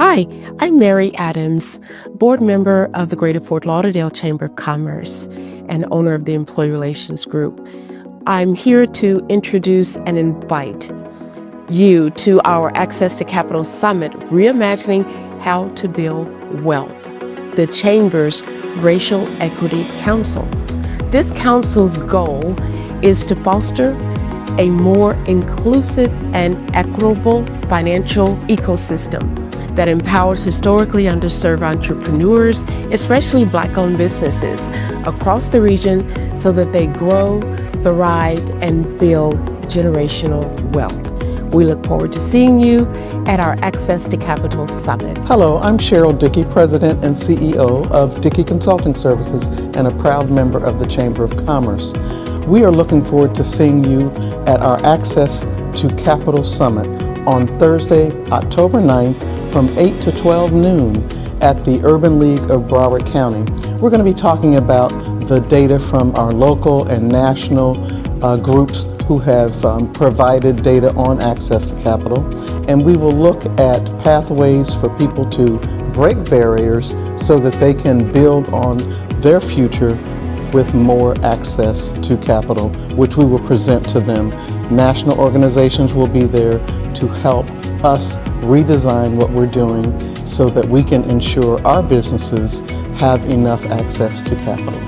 Hi, I'm Mary Adams, board member of the Greater Fort Lauderdale Chamber of Commerce and owner of the Employee Relations Group. I'm here to introduce and invite you to our Access to Capital Summit, Reimagining How to Build Wealth, the Chamber's Racial Equity Council. This council's goal is to foster a more inclusive and equitable financial ecosystem that empowers historically underserved entrepreneurs, especially Black-owned businesses across the region, so that they grow, thrive, and build generational wealth. We look forward to seeing you at our Access to Capital Summit. Hello, I'm Cheryl Dickey, President and CEO of Dickey Consulting Services and a proud member of the Chamber of Commerce. We are looking forward to seeing you at our Access to Capital Summit on Thursday, October 9th from 8 to 12 noon at the Urban League of Broward County. We're going to be talking about the data from our local and national groups who have provided data on access to capital, and we will look at pathways for people to break barriers so that they can build on their future with more access to capital, which we will present to them. National organizations will be there to help us redesign what we're doing so that we can ensure our businesses have enough access to capital.